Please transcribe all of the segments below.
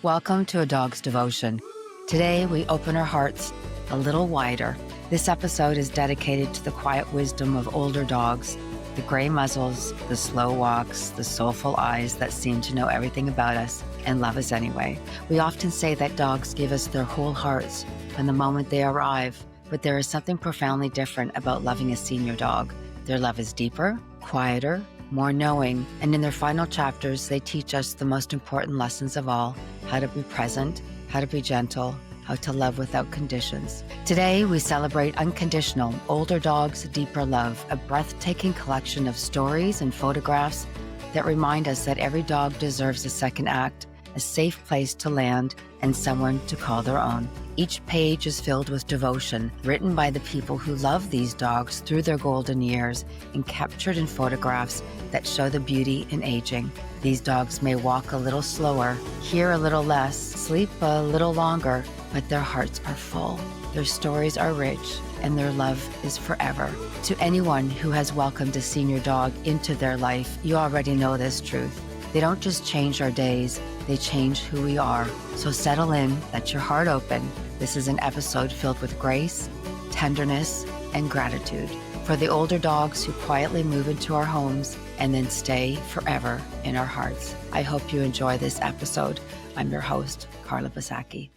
Welcome to A Dog's Devotion. Today, we open our hearts a little wider. This episode is dedicated to the quiet wisdom of older dogs, the gray muzzles, the slow walks, the soulful eyes that seem to know everything about us and love us anyway. We often say that dogs give us their whole hearts from the moment they arrive, but there is something profoundly different about loving a senior dog. Their love is deeper, quieter, more knowing, and in their final chapters, they teach us the most important lessons of all: how to be present, how to be gentle, how to love without conditions. Today, we celebrate Unconditional, Older Dogs, Deeper Love, a breathtaking collection of stories and photographs that remind us that every dog deserves a second act, a safe place to land, and someone to call their own. Each page is filled with devotion, written by the people who love these dogs through their golden years and captured in photographs that show the beauty in aging. These dogs may walk a little slower, hear a little less, sleep a little longer, but their hearts are full. Their stories are rich, and their love is forever. To anyone who has welcomed a senior dog into their life, you already know this truth. They don't just change our days, they change who we are. So settle in, let your heart open. This is an episode filled with grace, tenderness, and gratitude for the older dogs who quietly move into our homes and then stay forever in our hearts. I hope you enjoy this episode. I'm your host, Carla Basacki.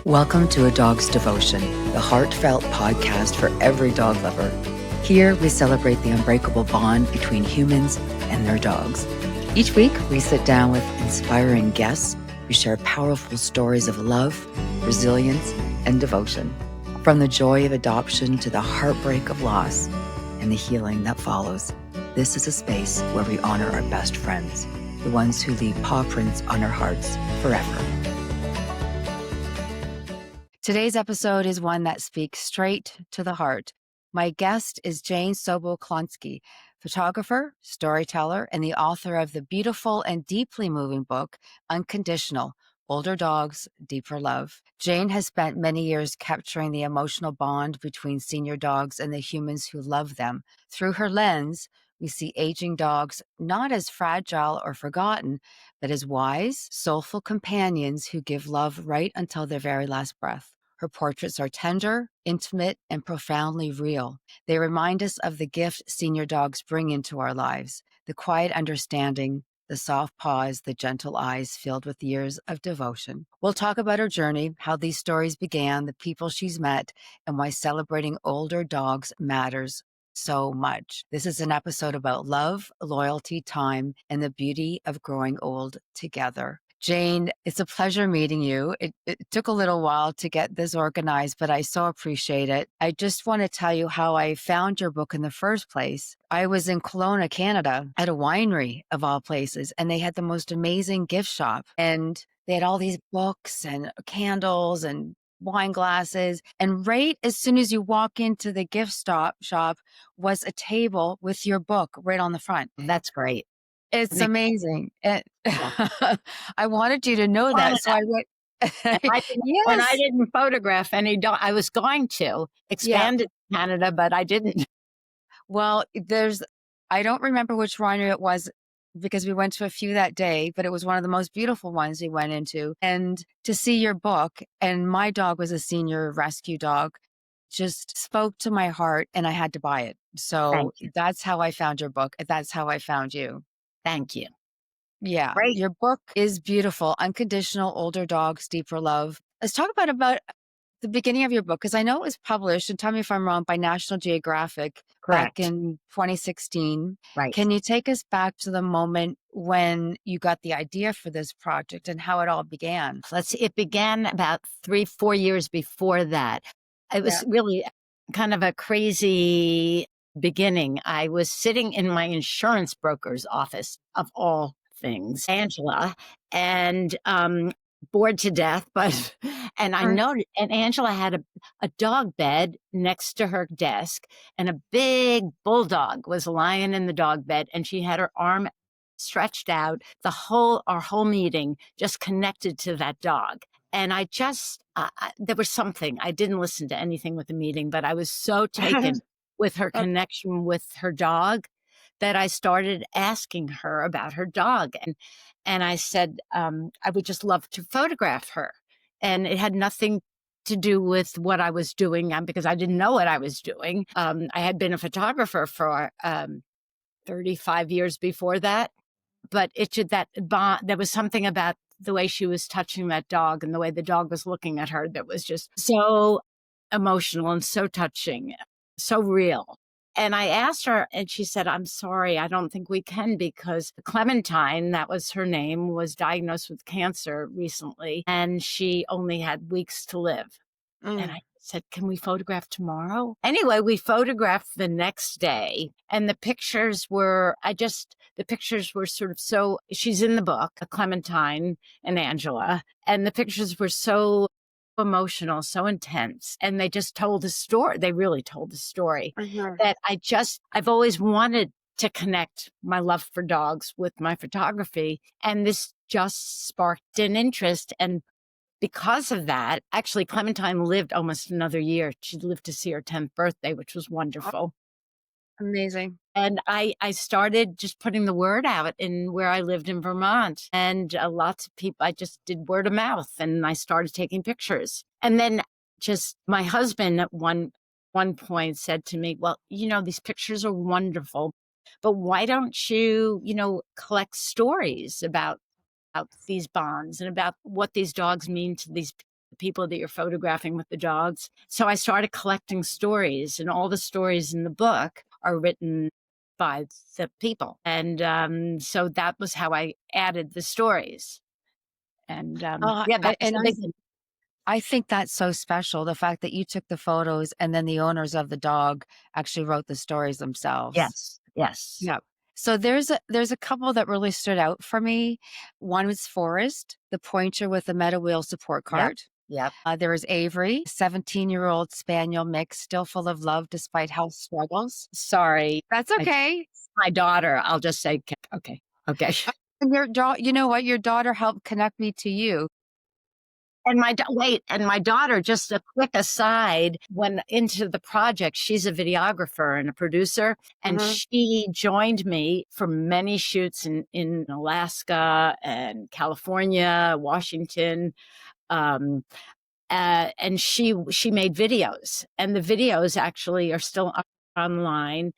Welcome to A Dog's Devotion, the heartfelt podcast for every dog lover. Here, we celebrate the unbreakable bond between humans and their dogs. Each week, we sit down with inspiring guests who share powerful stories of love, resilience, and devotion. From the joy of adoption to the heartbreak of loss and the healing that follows, this is a space where we honor our best friends, the ones who leave paw prints on our hearts forever. Today's episode is one that speaks straight to the heart. My guest is Jane Sobel-Klonsky, photographer, storyteller, and the author of the beautiful and deeply moving book, Unconditional, Older Dogs, Deeper Love. Jane has spent many years capturing the emotional bond between senior dogs and the humans who love them. Through her lens, we see aging dogs not as fragile or forgotten, but as wise, soulful companions who give love right until their very last breath. Her portraits are tender, intimate, and profoundly real. They remind us of the gift senior dogs bring into our lives: the quiet understanding, the soft paws, the gentle eyes filled with years of devotion. We'll talk about her journey, how these stories began, the people she's met, and why celebrating older dogs matters so much. This is an episode about love, loyalty, time, and the beauty of growing old together. Jane, it's a pleasure meeting you. It took a little while to get this organized, but I so appreciate it. I just want to tell you how I found your book in the first place. I was in Kelowna, Canada, at a winery of all places, and they had the most amazing gift shop. And they had all these books and candles and wine glasses. And right as soon as you walk into the gift shop was a table with your book right on the front. That's great. It's amazing. I wanted you to know that. So I went. And I didn't photograph any dog. I was going to expand it to Canada, but I didn't. Well, I don't remember which winery it was because we went to a few that day, but it was one of the most beautiful ones we went into. And to see your book, and my dog was a senior rescue dog, just spoke to my heart, and I had to buy it. So that's how I found your book. That's how I found you. Thank you. Yeah. Great. Your book is beautiful. Unconditional, Older Dogs, Deeper Love. Let's talk about the beginning of your book, because I know it was published, and tell me if I'm wrong, by National Geographic. Correct. Back in 2016. Right. Can you take us back to the moment when you got the idea for this project and how it all began? It began about 3-4 years before that. It was really kind of a crazy beginning. I was sitting in my insurance broker's office, of all things, Angela, and bored to death, and I noticed, and Angela had a dog bed next to her desk, and a big bulldog was lying in the dog bed, and she had her arm stretched out. Our whole meeting just connected to that dog. And I just, there was something. I didn't listen to anything with the meeting, but I was so taken with her connection with her dog that I started asking her about her dog. And I said, I would just love to photograph her. And it had nothing to do with what I was doing because I didn't know what I was doing. I had been a photographer for 35 years before that, but it should that bond. There was something about the way she was touching that dog and the way the dog was looking at her that was just so emotional and so touching, so real. And I asked her, and she said, I'm sorry, I don't think we can because Clementine, that was her name, was diagnosed with cancer recently, and she only had weeks to live. And Mm. I said, can we photograph tomorrow? Anyway, we photographed the next day, and the pictures were sort of so, she's in the book, Clementine and Angela, and the pictures were so emotional, so intense. And they just told a story. They really told a story Mhm. that I've always wanted to connect my love for dogs with my photography. And this just sparked an interest. And because of that, actually, Clementine lived almost another year. She lived to see her 10th birthday, which was Oh, wonderful. amazing. And I started just putting the word out in where I lived in Vermont, and lots of people. I just did word of mouth, and I started taking pictures. And then just my husband at one point said to me, "Well, these pictures are wonderful, but why don't you, collect stories about these bonds and about what these dogs mean to these people that you're photographing with the dogs?" So I started collecting stories, and all the stories in the book are written by the people. And so that was how I added the stories. And yeah, that was And the big one. I think that's so special, the fact that you took the photos and then the owners of the dog actually wrote the stories themselves. Yes, yes. Yep. So there's a couple that really stood out for me. One was Forrest, the pointer with the metal wheel support Yep, cart. yep. There was Avery, 17-year-old spaniel mix, still full of love despite health struggles. Sorry. That's I, okay. my daughter, I'll just say, okay, okay. And your daughter, you know what? Your daughter helped connect me to you. And my daughter, just a quick aside, went into the project. She's a videographer and a producer, and Mhm. she joined me for many shoots in Alaska and California, Washington. Um, and she made videos, and the videos actually are still up online,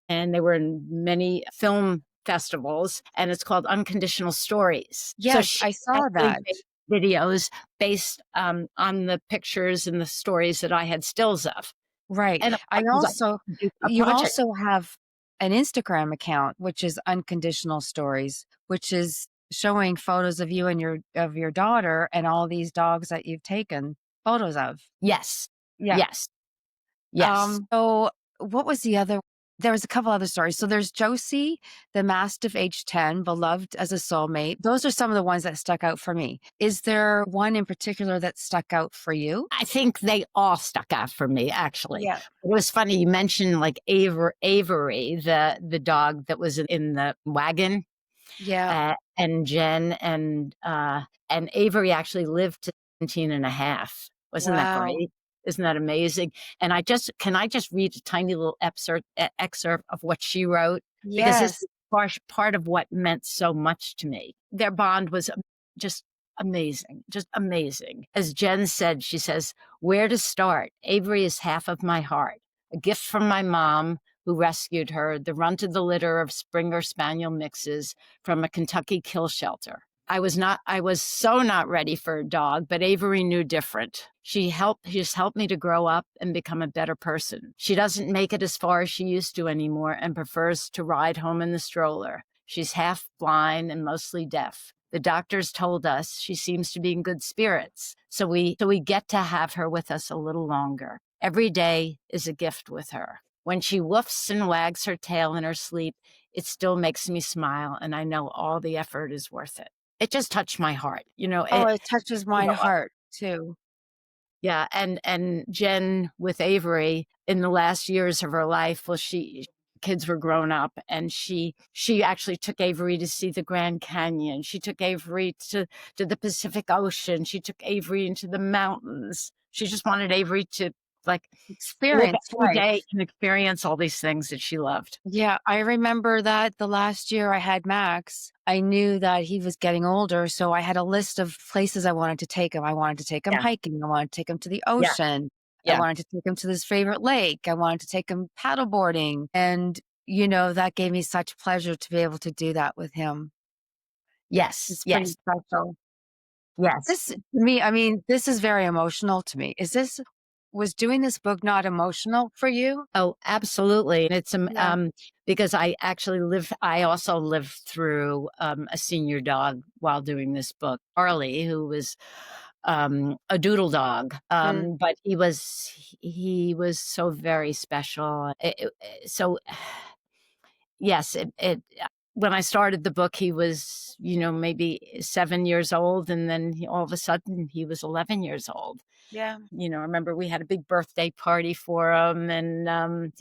and they were in many film festivals, and it's called Unconditional Stories. So Yes, she I saw actually that. made videos based on the pictures and the stories that I had stills of. Right. And of I course, I also do a You project. also have an Instagram account, which is Unconditional Stories, which is showing photos of you and your daughter and all these dogs that you've taken photos of. Yes, Yeah. yes, yes. So what was the other there was a couple other stories. So there's Josie, the Mastiff age 10, beloved as a soulmate. Those are some of the ones that stuck out for me. Is there one in particular that stuck out for you? I think they all stuck out for me, actually. Yeah. It was funny, you mentioned, like, Avery, the dog that was in the wagon, Yeah. and Jen, and Avery actually lived to 17 and a half. Wasn't that Wow. great? Isn't that amazing? And can I just read a tiny little excerpt of what she wrote? Because this Yes. is part of what meant so much to me. Their bond was just amazing, just amazing. As Jen said, she says, "Where to start? Avery is half of my heart, a gift from my mom who rescued her, the runt of the litter of Springer Spaniel mixes from a Kentucky kill shelter. I was so not ready for a dog, but Avery knew different. She just helped me to grow up and become a better person. She doesn't make it as far as she used to anymore and prefers to ride home in the stroller. She's half blind and mostly deaf. The doctors told us she seems to be in good spirits, so we get to have her with us a little longer. Every day is a gift with her. When she woofs and wags her tail in her sleep, it still makes me smile, and I know all the effort is worth it." It just touched my heart, Oh, it touches you my know, heart too. yeah, and Jen with Avery in the last years of her life, well, kids were grown up, and she actually took Avery to see the Grand Canyon. She took Avery to the Pacific Ocean. She took Avery into the mountains. She just wanted Avery to like, live Experience every life. day and experience all these things that she loved. Yeah, I remember that the last year I had Max, I knew that he was getting older, so I had a list of places I wanted to take him. I wanted to take him Yeah, hiking, I wanted to take him to the yeah, ocean, I yeah. wanted to take him to his favorite lake, I wanted to take him paddleboarding, and, that gave me such pleasure to be able to do that with him. Yes, It's pretty yes, special. yes. This to me, I mean, this is very emotional to me. Was doing this book not emotional for you? Oh, absolutely. And it's, Yeah. because I also lived through, a senior dog while doing this book, Charlie, who was, a doodle dog, Mm, but he was so very special. So yes, when I started the book, he was, maybe 7 years old, and then all of a sudden he was 11 years old. yeah. I remember we had a big birthday party for him, and,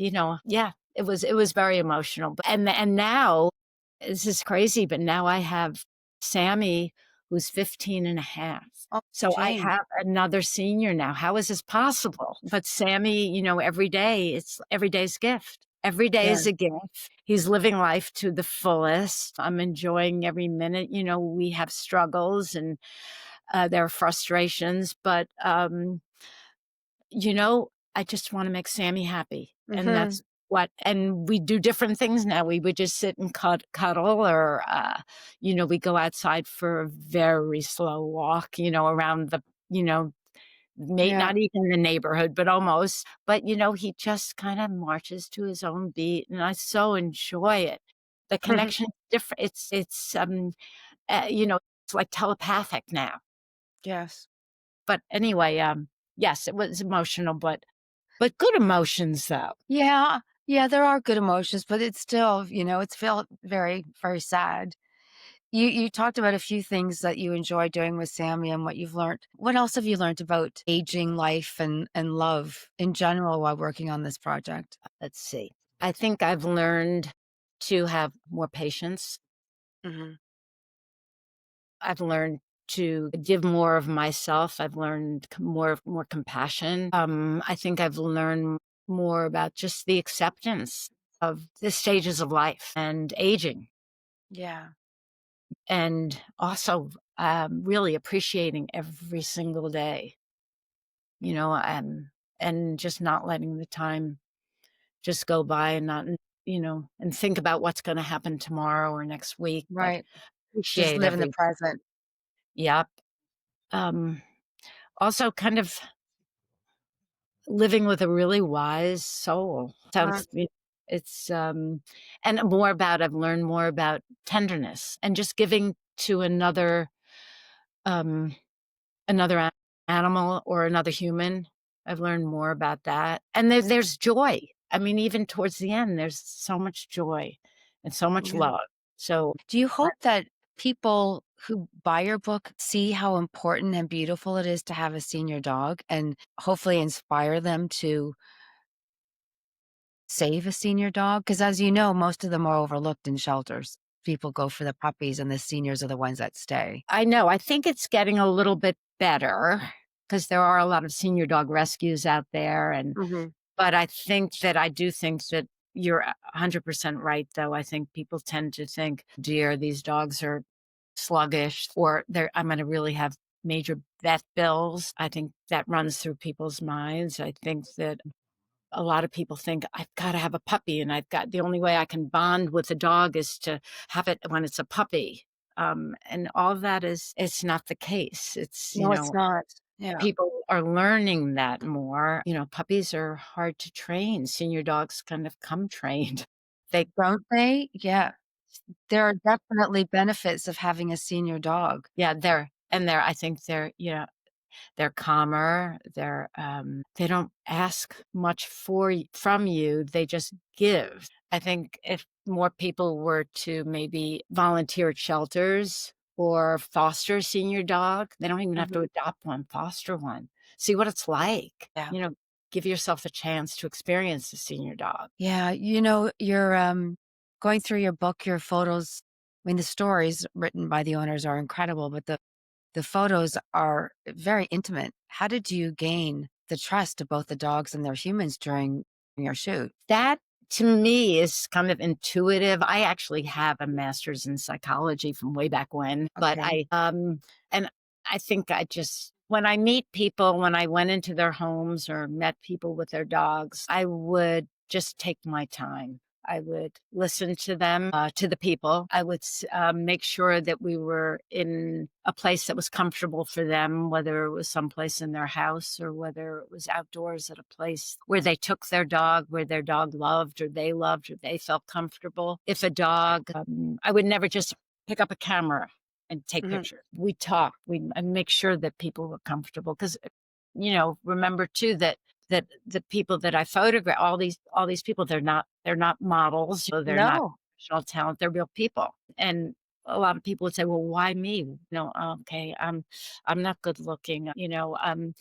yeah, it was very emotional. And now, this is crazy, but now I have Sammy, who's 15 and a half. Oh, So I Jane. have another senior now. How is this possible? But Sammy, every day, it's every day's gift. Every day Yeah. is a gift. He's living life to the fullest. I'm enjoying every minute. We have struggles, and there are frustrations, but, I just wanna make Sammy happy, and Mhm. and we do different things now. We would just sit and cuddle, or, we go outside for a very slow walk, around may Yeah. not even the neighborhood, but almost. But, he just kinda marches to his own beat, and I so enjoy it. The connection is different. It's like telepathic now. Yes. But anyway, yes, it was emotional, but good emotions, though. Yeah. Yeah, there are good emotions, but it's still, it's felt very, very sad. You talked about a few things that you enjoy doing with Sammy and what you've learned. What else have you learned about aging life and love in general while working on this project? Let's see. I think I've learned to have more patience. Mhm. I've learned to give more of myself. I've learned more compassion. I think I've learned more about just the acceptance of the stages of life and aging, Yeah. and also, really appreciating every single day, you know, um, and just not letting the time just go by, and not, and think about what's gonna happen tomorrow or next week, but Right. Just appreciate live in the every. present. Yep. Um, Also kind of living with a really wise soul. Uh-huh. It's, and I've learned more about tenderness and just giving to um, another animal or another human. I've learned more about that, and there's joy. I mean, even towards the end, there's so much joy and so much Yeah. love. So, Do you I hope that people who buy your book see how important and beautiful it is to have a senior dog and hopefully inspire them to save a senior dog? Because as you know, most of them are overlooked in shelters. People go for the puppies and the seniors are the ones that stay. I know, I think it's getting a little bit better because there are a lot of senior dog rescues out there, Mhm. but I do think that you're 100% right, though. I think people tend to think, "Dear, these dogs are sluggish," or I'm gonna really have major vet bills. I think that runs through people's minds. I think that a lot of people think, "I've gotta have a puppy, and the only way I can bond with a dog is to have it when it's a puppy." And all of that it's not the case. No, it's not. Yeah. People are learning that more. Puppies are hard to train. Senior dogs kind of come trained. They Don't they? Yeah. There are definitely benefits of having a senior dog. Yeah, I think they're calmer. They don't ask much from you. They just give. I think if more people were to maybe volunteer at shelters or foster a senior dog, they don't even have to Mhm. adopt one, foster one. See what it's like. Yeah. Give yourself a chance to experience a senior dog. Yeah, you're, going through your book, your photos, I mean, the stories written by the owners are incredible, but the photos are very intimate. How did you gain the trust of both the dogs and their humans during your shoot. That to me is kind of intuitive. I actually have a master's in psychology from way back when, but Okay. and I think I just when I meet people, when I went into their homes or met people with their dogs, I would just take my time. I would listen to them, to the people. I would make sure that we were in a place that was comfortable for them, whether it was someplace in their house or whether it was outdoors at a place where they took their dog, where their dog loved or they felt comfortable. If a dog, I would never just pick up a camera and take Mhm. pictures. We talk, and make sure that people were comfortable because, remember too that the people that I photograph, all these people, they're not models, so they're not No. professional talent, they're real people. And a lot of people would say, "Well, why me?" No, okay, I'm not good looking, I'm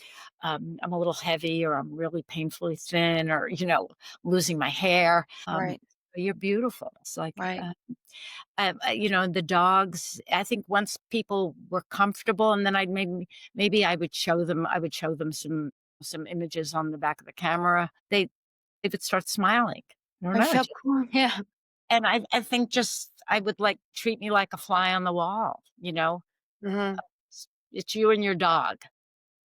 a little heavy, or I'm really painfully thin, or losing my hair. Right. You're beautiful. It's like, Right. the dogs. I think once people were comfortable, and then maybe I would show them some images on the back of the camera. They would start smiling. I don't I know. feel cool. Yeah. And I think just I would like treat me like a fly on the wall. Mhm. It's you and your dog.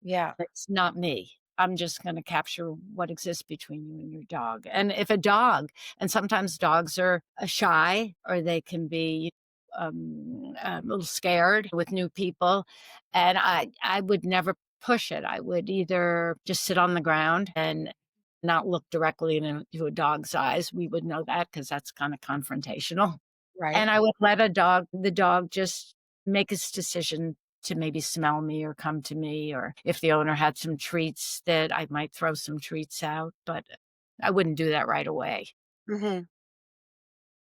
Yeah. It's not me. I'm just gonna capture what exists between you and your dog. And if a dog and sometimes dogs are, shy, or they can be, a little scared with new people, and I would never push it. I would either just sit on the ground and not look directly into a dog's eyes. We would know that because that's kinda confrontational. Right. And I would let the dog just make its decision to maybe smell me or come to me, or if the owner had some treats, that I might throw some treats out, but I wouldn't do that right away. Mhm.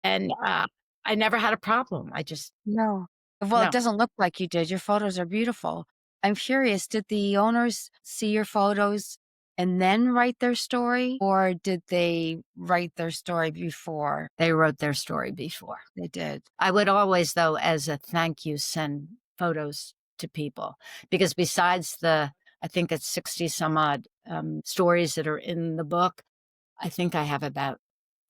And, I never had a problem. I just No. Well, it no. doesn't look like you did. Your photos are beautiful. I'm curious, did the owners see your photos and then write their story, or did they write their story before They wrote their story before. they did? I would always, though, as a thank you, send photos to people because besides I think it's 60 some odd, stories that are in the book, I think I have about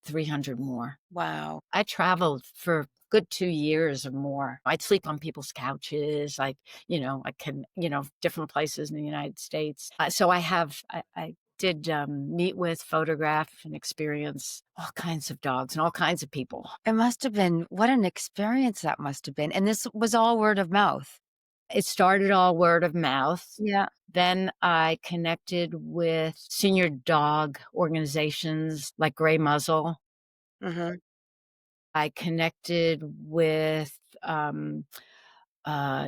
300 more. Wow. I traveled for a good 2 years or more. I'd sleep on people's couches, different places in the United States. So I did, meet with, photograph, and experience all kinds of dogs and all kinds of people. It must have been what an experience that must have been, and this was all word of mouth? It started all word of mouth. Yeah. Then I connected with senior dog organizations like Gray Muzzle. Mhm. I connected with,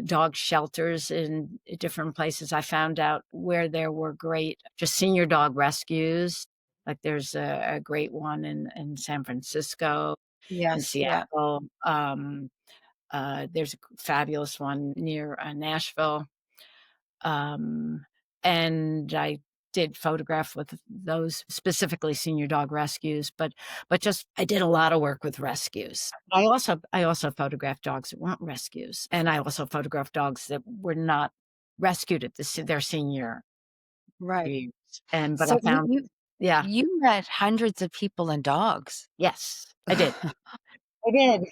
dog shelters in different places. I found out where there were great just senior dog rescues. Like there's a great one in San Francisco, in Yes, yeah. Seattle. There's a fabulous one near, Nashville. Um, and I did photograph with those, specifically senior dog rescues, but just I did a lot of work with rescues. I also photographed dogs that weren't rescues, and I also photographed dogs that were not rescued at their senior Right. years. But I So you found, you yeah, you met hundreds of people and dogs. yes, I did. I did.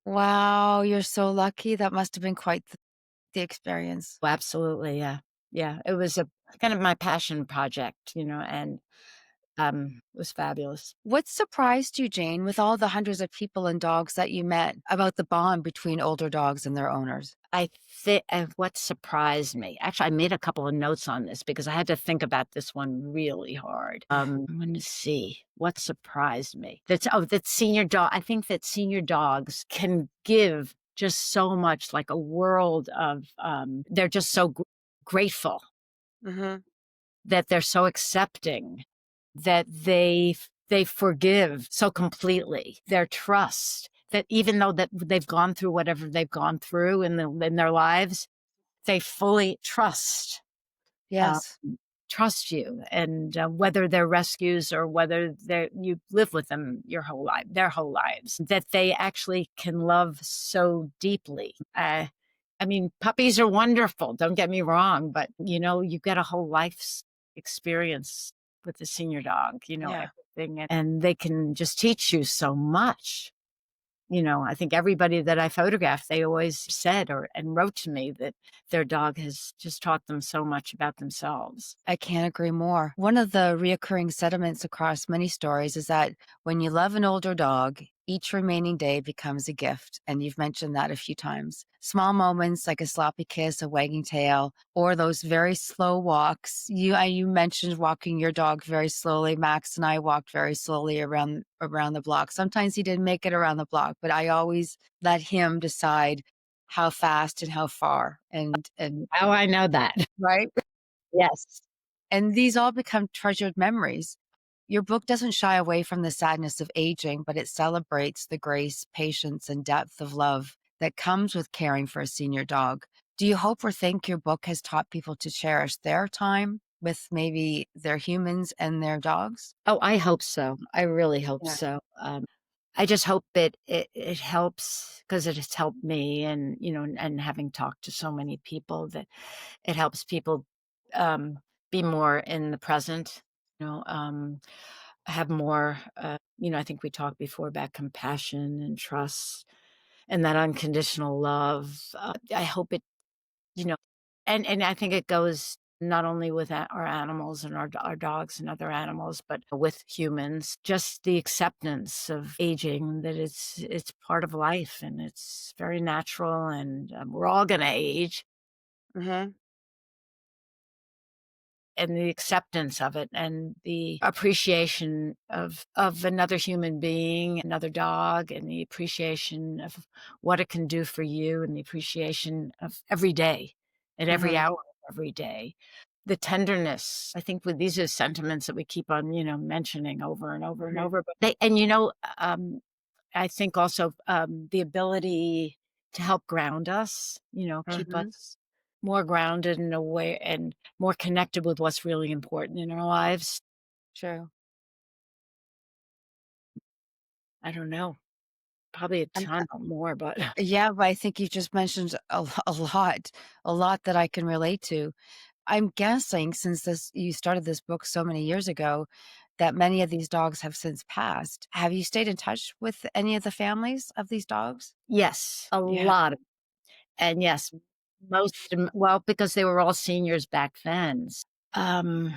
Wow, you're so lucky. That must have been quite the experience. Oh, absolutely, yeah, yeah. It was a kind of my passion project, and it was fabulous. What surprised you, Jane, with all the hundreds of people and dogs that you met about the bond between older dogs and their owners? I think what surprised me, actually, I made a couple of notes on this because I had to think about this one really hard. I'm going to see what surprised me. That senior dog. I think that senior dogs can give just so much, like a world of. They're just so grateful, Mhm. that they're so accepting, that they forgive so completely. Their trust, that even though that they've gone through whatever they've gone through in their lives, they fully uh, Yes. trust you, and whether they're rescues or whether you live with them their whole lives, that they actually can love so deeply. I mean, puppies are wonderful. Don't get me wrong, but you get a whole life experience with the senior dog, Yeah. everything, and they can just teach you so much. I think everybody that I photographed, they always said or and wrote to me that their dog has just taught them so much about themselves. I can't agree more. One of the reoccurring sentiments across many stories is that when you love an older dog, each remaining day becomes a gift. And you've mentioned that a few times. Small moments like a sloppy kiss, a wagging tail, or those very slow walks. You mentioned walking your dog very slowly. Max and I walked very slowly around the block. Sometimes he didn't make it around the block, but I always let him decide how fast and how far. And Oh, I know that. right. Yes. And these all become treasured memories. Your book doesn't shy away from the sadness of aging, but it celebrates the grace, patience, and depth of love that comes with caring for a senior dog. Do you hope or think your book has taught people to cherish their time with maybe their humans and their dogs? Oh, I hope so. I really hope Yeah. so. I just hope it helps because it has helped me, and and having talked to so many people, that it helps people um, be more in the present. Have more. I think we talked before about compassion and trust and that unconditional love. I hope it, you know, and I think it goes not only with our animals and our dogs and other animals, but with humans. Just the acceptance of aging, that it's part of life and it's very natural, and we're all going to age, Hmm. and the acceptance of it and the appreciation of another human being, another dog, and the appreciation of what it can do for you, and the appreciation of every day and every Hmm. hour of every day. The tenderness, I think, with these are sentiments that we keep on, mentioning over and over and Hmm. over. But I think also, the ability to help ground us, keep Hmm. us more grounded and aware and more connected with what's really important in our lives. True. I don't know, probably a And ton more, but yeah, but I think you just mentioned a lot that I can relate to. I'm guessing since this you started this book so many years ago, that many of these dogs have since passed. Have you stayed in touch with any of the families of these dogs? yes, a Yeah. lot of, and yes, most of 'em, well, because they were all seniors back then. Um,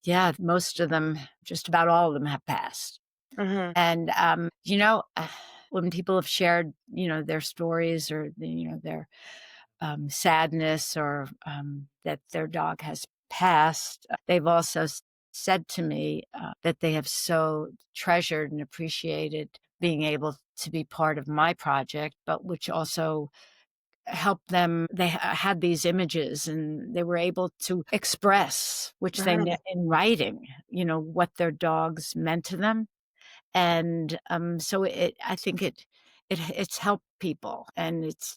yeah, most of them, just about all of them have passed. Mhm. And, when people have shared, their stories or, their sadness, or that their dog has passed, they've also said to me that they have so treasured and appreciated being able to be part of my project, but which also helped them. They had these images and they were able to express, which Mhm. in writing, what their dogs meant to them. And, so I think it's helped people, and it's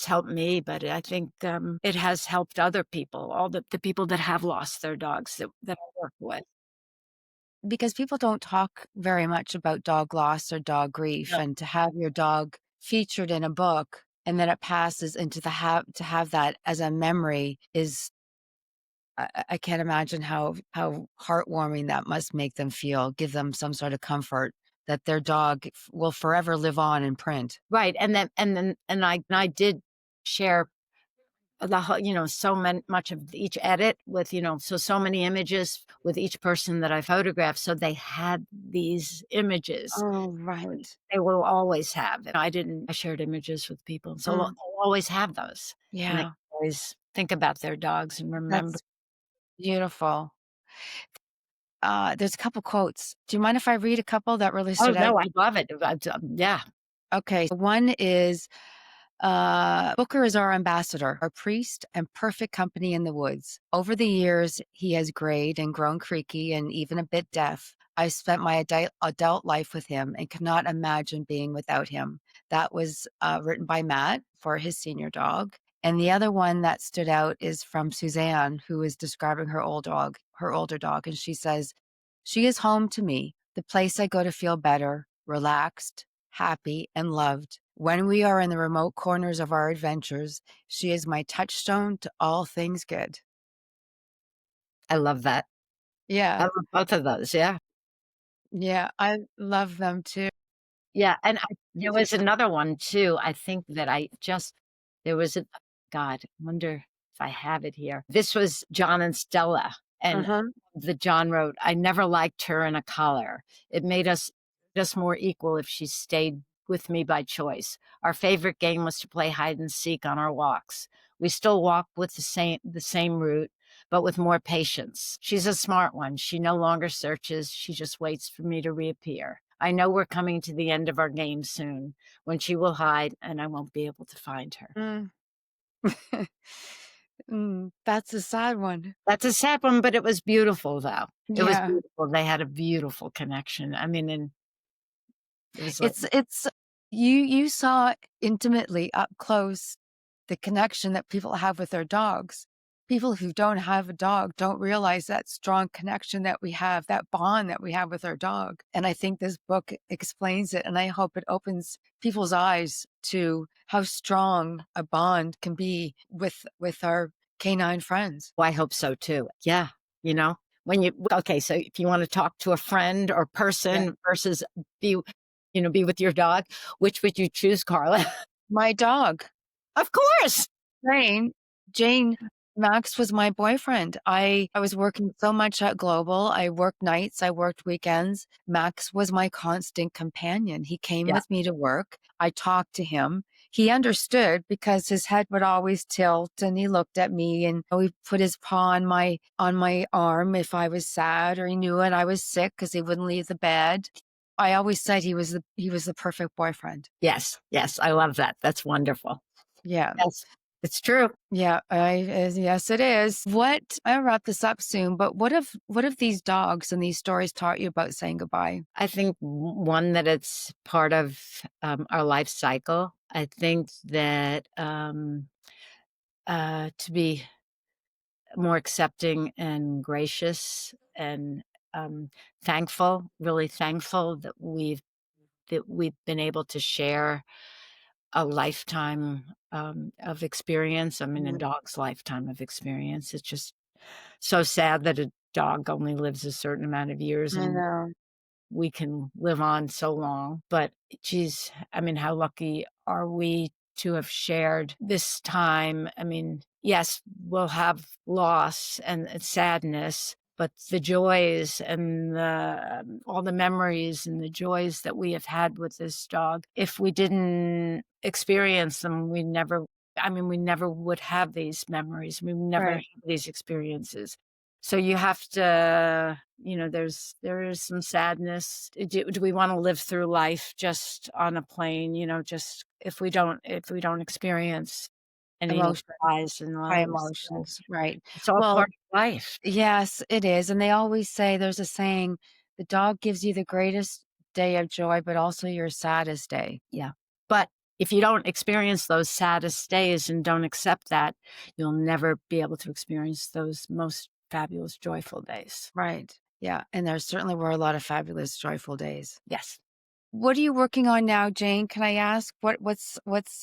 helped me, but I think, it has helped other people, all the people that have lost their dogs that I work with. Because people don't talk very much about dog loss or dog grief, No. and to have your dog featured in a book and then it passes into the to have that as a memory is I can't imagine how heartwarming that must make them feel, give them some sort of comfort that their dog will forever live on in print. Right, and I did share the whole, so much of each edit with, so many images with each person that I photographed, so they had these images. Oh, right. They will always have, and I shared images with people, so Mm, they'll always have those, and they yeah, can always think about their dogs and remember. that's beautiful. There's a couple quotes. Do you mind if I read a couple that really Oh, stood out? no, I love it. Yeah. Okay, one is Booker is our ambassador, our priest, and perfect company in the woods. Over the years, he has grayed and grown creaky and even a bit deaf. I've spent my adult life with him and cannot imagine being without him. That was written by Matt for his senior dog. And the other one that stood out is from Suzanne, who is describing her older dog. And she says, she is home to me, the place I go to feel better, relaxed, happy, and loved. When we are in the remote corners of our adventures, she is my touchstone to all things good. I love that. I Yeah. love both of those, yeah. Yeah, I love them too. Yeah, and there was another one too, I think that I just there was a God, I wonder if I have it here. This was John and Stella, and Uh-huh. the John wrote, "I never liked her in a collar. It made us just more equal if she stayed with me by choice. Our favorite game was to play hide and seek on our walks. We still walk with the same route, but with more patience. She's a smart one. She no longer searches, she just waits for me to reappear. I know we're coming to the end of our game soon, when she will hide and I won't be able to find her." Mm. That's a sad one. That's a sad one, but it was beautiful, though. It was Yeah. beautiful. They had a beautiful connection. I mean, and it was like It's you saw intimately up close the connection that people have with their dogs. People who don't have a dog don't realize that strong connection that we have, that bond that we have with our dog. And I think this book explains it, and I hope it opens people's eyes to how strong a bond can be with our canine friends. well, I hope so too. Yeah, you know? When you okay, so if you wanna talk to a friend or Yeah. person versus be be with your dog, which would you choose, Carla? My dog. Of course! Jane Jane Max was my boyfriend. I was working so much at Global. I worked nights, I worked weekends. Max was my constant companion. He came Yeah, with me to work. I talked to him. He understood because his head would always tilt and he looked at me and he put his paw on my arm if I was sad or he knew it I was sick because he wouldn't leave the bed. I always said he was the perfect boyfriend. yes, yes, I love that. That's wonderful. Yeah. Yes, it's true. Yeah, yes, it is. I'll wrap this up soon, but what have these dogs and these stories taught you about saying goodbye? I think one that it's part of our life cycle. I think that to be more accepting and gracious and thankful, really thankful that we've been able to share a lifetime of experience. I mean, a Mhm. dog's lifetime of experience. It's just so sad that a dog only lives a certain amount of years I and know. we can live on so long. But geez, I mean, how lucky are we to have shared this time? I mean, yes, we'll have loss and sadness, but the joys and all the memories and the joys that we have had with this dog, if we didn't experience them, we never would have these memories. We would never have Right. these experiences. So you have to, there is some sadness. Do we want to live through life just on a plane? Just if we don't experience any Emotion, highs and high lows, emotions, right. it's all Well, part of life. yes, it is, and they always say there's a saying, "The dog gives you the greatest day of joy, but also your saddest day." Yeah, but if you don't experience those saddest days and don't accept that, you'll never be able to experience those most fabulous, joyful days. Right. Yeah, and there certainly were a lot of fabulous, joyful days. Yes. What are you working on now, Jane? Can I ask what's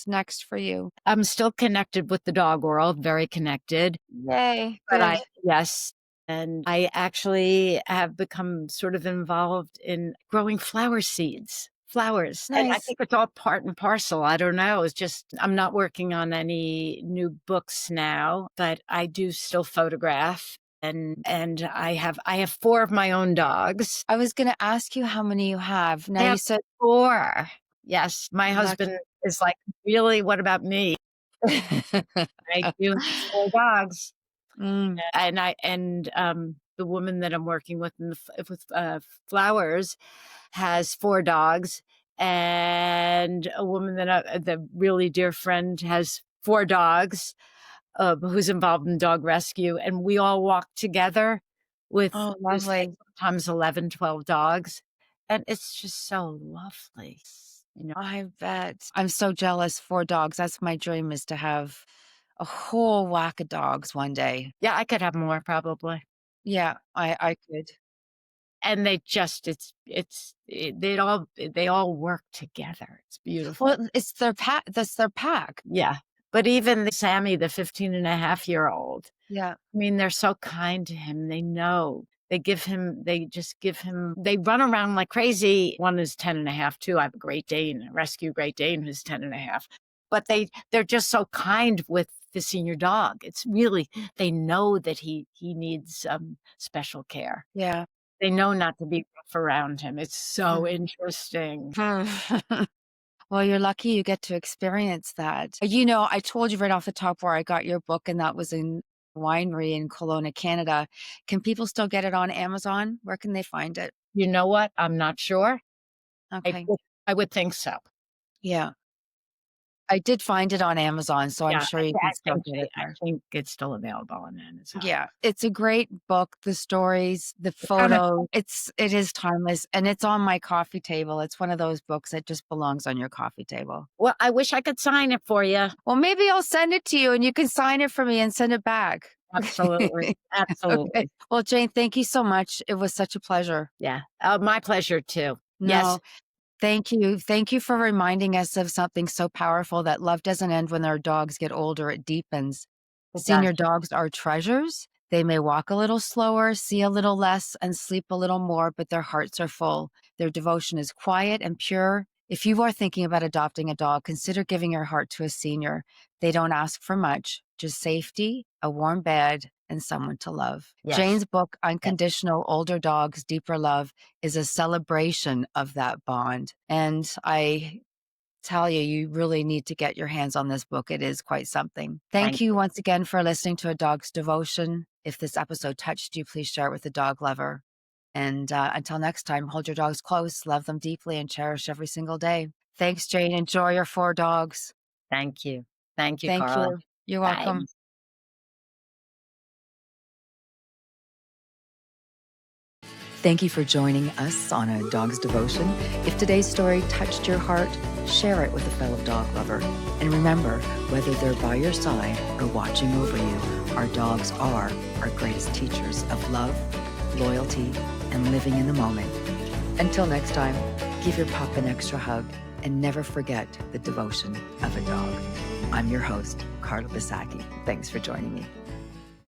next for you? I'm still connected with the dog world, very connected. Yay, But good. yes, and I actually have become sort of involved in growing flower seeds, flowers, and I Nice. think it's all part and parcel. I don't know, it's just I'm not working on any new books now, but I do still photograph, and I have 4 of my own dogs. I was gonna ask you how many you have. Now I you have said 4. Yes, my husband lucky. is like, "Really? What about me?" I do have 4 dogs. Mm. The woman that I'm working with in flowers has 4 dogs, and a woman the really dear friend has 4 dogs, who's involved in dog rescue, and we all walk together with Oh, there's, like, lovely. sometimes 11, 12 dogs, and it's just so lovely, you know? I bet. I'm so jealous, 4 dogs. That's my dream is to have a whole whack of dogs one day. Yeah, I could have more probably. Yeah, I could. And they just they all work together. It's beautiful. Well, it's their pack. That's their pack. Yeah. But even Sammy, the 15-and-a-half-year-old, Yeah. I mean, they're so kind to him, they know. They just give him they run around like crazy. One is 10 and a half too. I have a Great Dane, a rescue Great Dane who's 10 and a half. But they're just so kind with the senior dog. It's really they know that he needs, special care. Yeah. They know not to be rough around him. It's so Hmm. interesting. Well, you're lucky you get to experience that. I told you right off the top where I got your book, and that was in a winery in Kelowna, Canada. Can people still get it on Amazon? Where can they find it? You know what? I'm not sure. I Okay. would I would think so. Yeah. I did find it on Amazon, so I'm Yeah, sure you can still get it I there. think it's still available on Amazon. Yeah, it's a great book, the stories, the Kinda photo, it is timeless, and it's on my coffee table. It's one of those books that just belongs on your coffee table. well, I wish I could sign it for you. Well, maybe I'll send it to you and you can sign it for me and send it back. Absolutely, Okay. absolutely. Well, Jane, thank you so much. It was such a pleasure. Yeah, my pleasure too. Yes, No, thank you. Thank you for reminding us of something so powerful that love doesn't end when our dogs get older, it deepens. it does. Senior dogs are treasures. They may walk a little slower, see a little less, and sleep a little more, but their hearts are full. Their devotion is quiet and pure. If you are thinking about adopting a dog, consider giving your heart to a senior. They don't ask for much, just safety, a warm bed, and someone to love. Yes, Jane's book, yes, Unconditional Older Dogs, Deeper Love, is a celebration of that bond. And I tell you, you really need to get your hands on this book. It is quite something. Thank thank you you, once again for listening to A Dog's Devotion. If this episode touched you, please share it with a dog lover. And until next time, hold your dogs close, love them deeply, and cherish every single day. Thanks, Jane. Enjoy your 4 dogs. thank you. Thank you, Thank Carla. you. You're Bye. welcome. Thank you for joining us on A Dog's Devotion. If today's story touched your heart, share it with a fellow dog lover. And remember, whether they're by your side or watching over you, our dogs are our greatest teachers of love, loyalty, and living in the moment. Until next time, give your pup an extra hug and never forget the devotion of a dog. I'm your host, Carla Bisacki. Thanks for joining me.